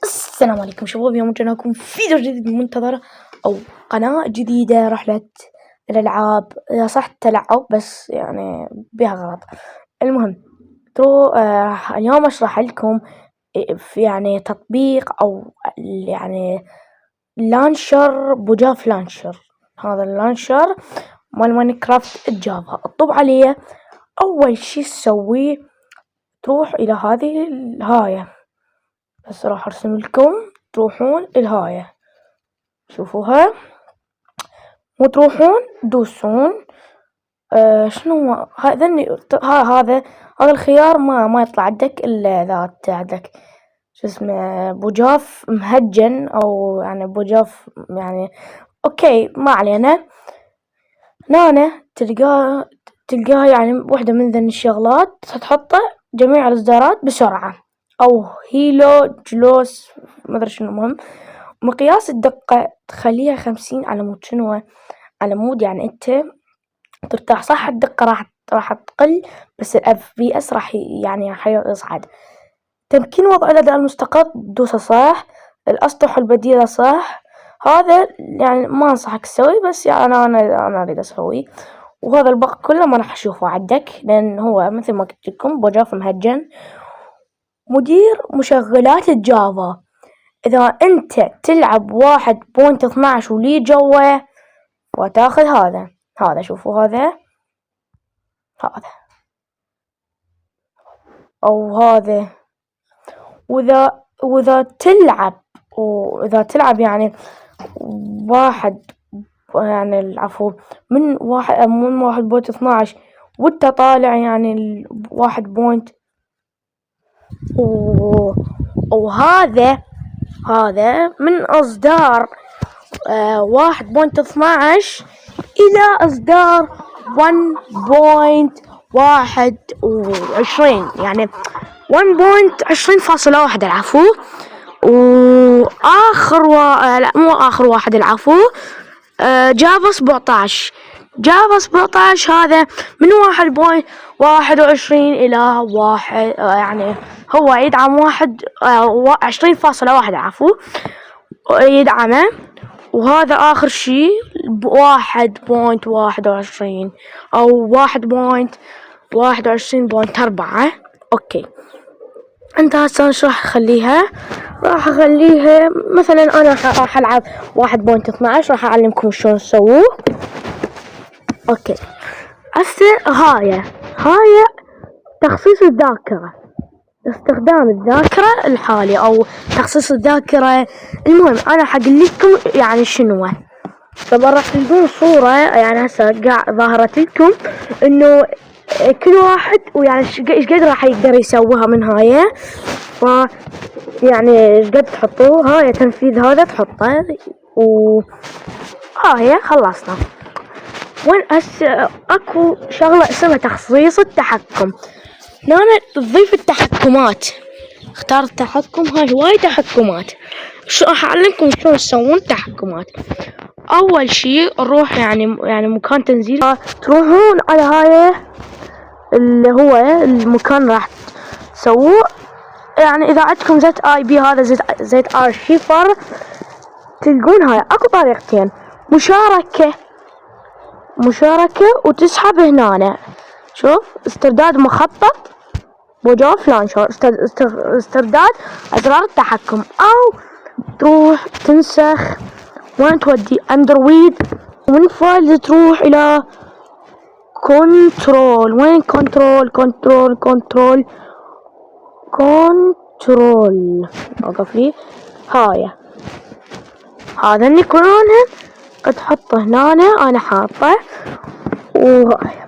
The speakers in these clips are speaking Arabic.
السلام عليكم شباب، اليوم جيناكم فيديو جديد منتظر أو قناة جديدة. رحلة الألعاب، يا صح تلعب بس يعني بها غلط. المهم راح اليوم أشرح لكم في يعني تطبيق أو يعني لانشر بوجاف لانشر. هذا اللانشر مال ماينكرافت الجافا. اطب عليه، أول شي تسويه تروح إلى هذه الهاية. بس راح أرسم لكم تروحون الهاية، شوفوها وتروحون تدوسون شنو هذا الخيار ما يطلع عندك إلا إذا عندك شو اسمه بوجاف مهجن أو يعني بوجاف يعني أوكي ما علينا. هنا تلقاه يعني واحدة من ذن الشغلات تحطه جميع الإصدارات بسرعة أو هيلو جلوس ما أدري شنو. المهم مقياس الدقة تخليها 50 على مود شنو، على مود يعني أنت ترتاح. صح الدقة راح تقل بس ال FPS راح يعني يصعد. تمكين وضع الأداء المستقر دوسه صح، الأسطح البديلة صح. هذا يعني ما أنصحك تسوي، بس يعني أنا أريد أسويه. وهذا الباقي كله ما راح أشوفه عندك، لأن هو مثل ما قلت لكم بوجاف مهجن. مدير مشغلات الجافا، إذا أنت تلعب 1.12 ولي جوه وتاخذ هذا شوفوا هذا أو هذا. وإذا تلعب يعني واحد يعني العفو من 1.12 وانت طالع يعني 1. وهذا من إصدار 1.12 إلى إصدار 1.21 يعني 1.20.1 العفو. وآخر لا مو آخر واحد العفو، جافا 17 هذا من 1.21 إلى 1 يعني هو يدعم 20.1 عفو يدعمه. وهذا آخر شي 1.21 أو 1.21.4. أوكي أنت هسه شو راح أخليها؟ راح أخليها مثلا أنا راح ألعب 1.12. راح أعلمكم شلون تسووه. أوكي هسه هاي تخصيص الذاكرة، استخدام الذاكرة الحالي أو تخصيص الذاكرة. المهم أنا حقول لكم يعني شنو. طبعا راح تلقون صورة يعني هسه ظاهرت لكم إنه كل واحد ويعني ايش قد راح يقدر يسويها من هاي. ف يعني ايش قد تحطوه هاي تنفيذ هذا تحطه هاي خلصنا. وين هسه اكو شغلة اسمها تخصيص التحكم. هنا تضيف التحكمات، اختار التحكم. هاي هواي تحكمات. شو راح اعلمكم شلون تسوون تحكمات. اول شي نروح يعني مكان تنزيل، تروحون على هاي اللي هو المكان راح تسووه. يعني اذا عندكم ZIP هذا زيت ارشيفر تلقون هاي اكو طريقتين، مشاركة وتسحب هنا. شوف استرداد مخطط بوجاف لانشر، استرداد اسرار التحكم، او تروح تنسخ وين تودي اندرويد ومن فايل تروح الى كنترول. وين كنترول اوقف لي هاي. هذا النيكون تحطه هنا انا حاطه. وهاي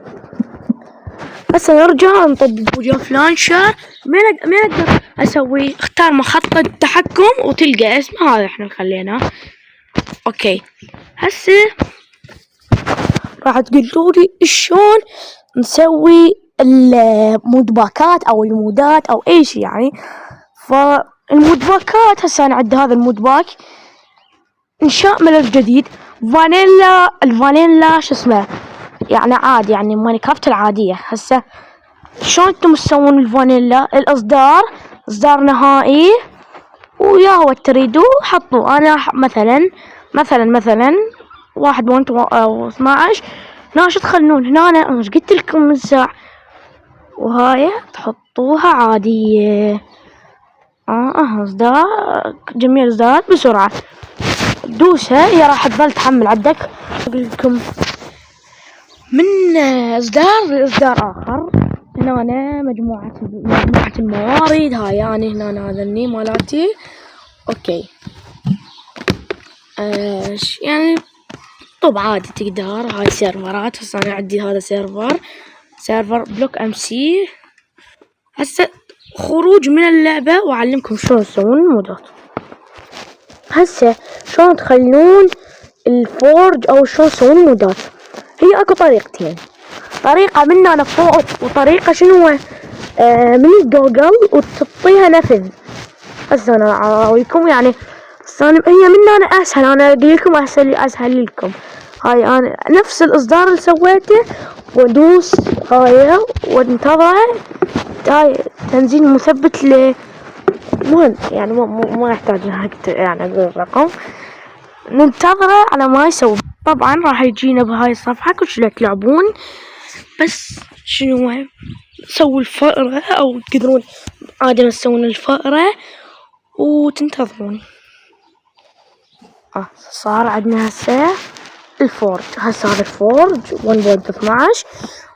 هسه نرجع نطب بوجاف لانشر. مين اقدر اسوي؟ اختار مخطط التحكم وتلقى اسمه هذا احنا خليناه. اوكي هسه راح تقولولي شلون نسوي المود باكات او المودات او اي شيء يعني. فالمود باكات هسه انا عندي هذا المود باك انشاء ملف جديد الفانيلا شو اسمه يعني عادي يعني ماينكرافت العادية. هسه شلون انتم تسوون الفانيلا؟ الاصدار اصدار نهائي ويا هو تريدوه حطوه. أنا مثلا 1.12 ناشط خلنون هنا. أنا مش قلت لكم من ساعة. وهاي تحطوها عادية. إصدار جميع الإصدارات بسرعة دوسها، هي راح تظل تحمل عندك. أقول لكم من إصدار لإصدار آخر. هنا أنا مجموعة الموارد. هاي يعني هنا هذا الني مالاتي. أوكي يعني طب عادي تقدر. هاي سيرفرات. هسه أنا عندي هذا سيرفر بلوك MC. هسه خروج من اللعبة وأعلمكم شلون تسوون المودات. هسه شلون تخلون الفورج أو شلون تسوون المودات. هي اكو طريقتين، طريقة من أنا فوق وطريقة شنو من جوجل وتحطيها نفذ. هسه أنا أراويكم يعني. هي من أنا أسهل. أنا أقول لكم أسهل لكم. هاي أنا نفس الإصدار اللي سويته وأدوس هاي وانتظر. هاي تنزيل مثبت مهم يعني ما يحتاج يعني أقول الرقم. ننتظره على ما يسوي. طبعا راح يجينا بهاي الصفحة كل شي تلعبون. بس شنو سووا الفأرة أو تقدرون عادي تسوون الفأرة وتنتظرون. صار عندنا هسه الفورج. هسه هذا الفورج 1.12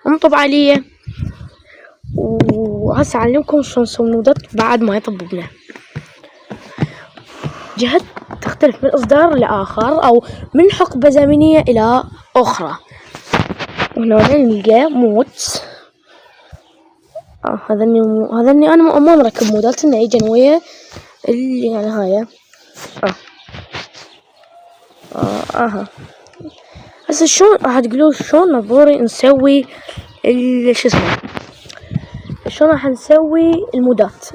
انطب عليه. وهسه أعلمكم شلون نسوي نودات بعد ما يطبقنا. جهة تختلف من إصدار لآخر أو من حقبة زمنية إلى أخرى. وهنا نلقى مودز. هذا اني انا ما مركب مودات انه يجي ويا اللي يعني هاي. هسه شلون راح تقولون شلون نظوري نسوي شو اسمه، شلون راح نسوي المودات.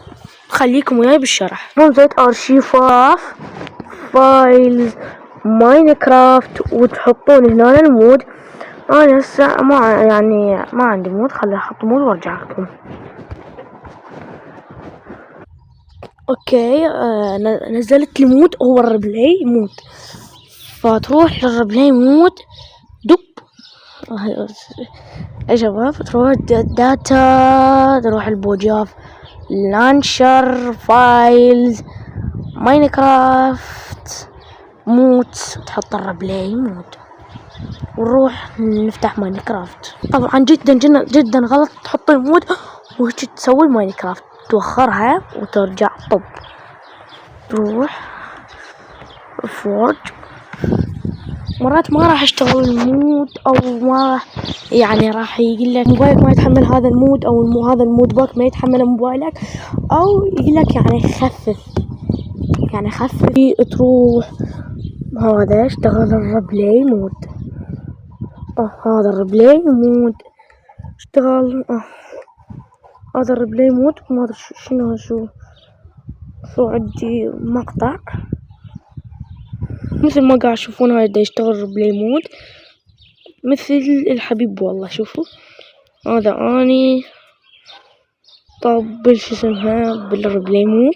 خليكم وياي بالشرح. زيت ارشيفات فايلز ماينكرافت وتحطون هنا المود. انا هسه ما عندي مود. خلي احط مود وارجع لكم. اوكي نزلت المود هو الريبلاي مود. فتروح للريبلاي مود دب يا شباب. تروح داتا، تروح البوجاف لانشر فايلز ماينكرافت مود، تحط الريبلاي مود ونروح نفتح ماينكرافت. طبعا جدا غلط تحطي مود وهيك تسوي الماينكرافت. توخرها وترجع طب تروح فورج. مرات ما راح يشتغل المود او ما راح يعني راح يقول لك موبايلك ما يتحمل هذا المود او هذا المود باك ما يتحمل موبايلك، او يقول لك يعني خفف تروح. هذا اشتغل الريبلاي مود. هذا الريبلاي مود اشتغل. هذا الريبلاي مود ما ادري شنو شو عندي مقطع مثل ما قاعد تشوفون. هاي دا يشتغل ريبلاي مود مثل الحبيب والله. شوفوا هذا اني طب شو اسمها بالريبلاي مود.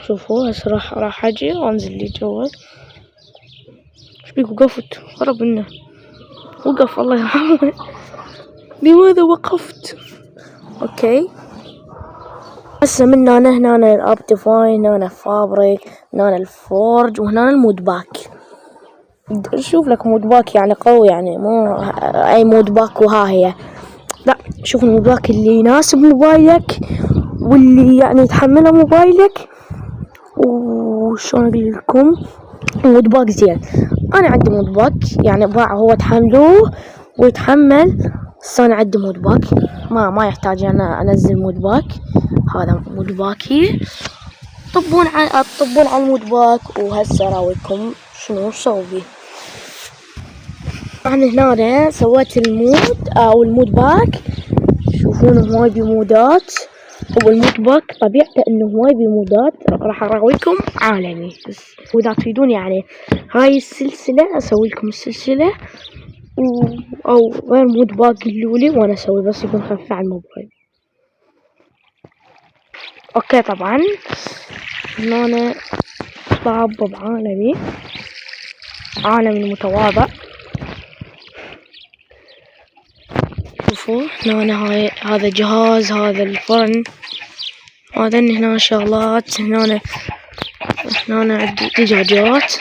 شوفوا هسه راح اجي وانزل لي جوا. شبيك وقفت؟ خرب لنا. وقف الله يرحمه. لماذا وقفت؟ اوكي هسه من هنا الابتيفاين، هنا فابريك، هنا الفورج، وهنا المود باك. شوف لك مود باك يعني قوي، يعني مو اي مود باك وها هي لا. شوف المود باك اللي يناسب موبايلك واللي يعني يتحمله موبايلك. وشلون اقول لكم مود باك زين. انا عندي مود باك يعني باع هو تحملوه ويتحمل. بس انا عندي مود باك ما يحتاج انا انزل مود باك. هذا مود باكي. طبون على المود باك. وهسه اراويكم شنو اسوي. انا هنا سويت المود او المود باك. شوفون هواي بمودات. والمود باك طبيعته انه هواي بمودات راح اراويكم عالمي. بس واذا تريدون يعني هاي السلسلة اسوي لكم السلسلة او غير مود باك قولولي وانا اسوي، بس يكون خفيف على الموبايل. اوكي طبعا هنا بعبب عالمي، عالمي متواضع. شوفوا هنا هاي هذا جهاز، هذا الفرن، هذا هنا شغلات. هنا عندي دجاجات،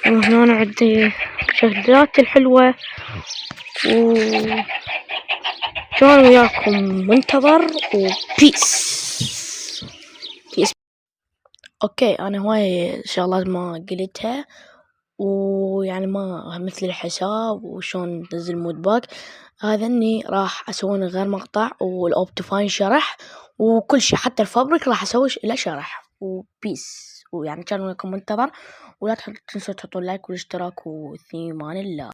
وهنا عندي شغلات الحلوة. و كان وياكم منتظر، وبيس. اوكي انا هواي شغلات ما قلتها، ويعني ما مثل الحساب وشون تنزل مود باك، هذا اني راح اسوي غير مقطع، والاوبتيفاين شرح وكل شي، حتى الفابريك راح اسوي له شرح. وبيس. ويعني كان وياكم منتظر، ولا تنسوا تحطوا لايك والاشتراك، وفي امان الله.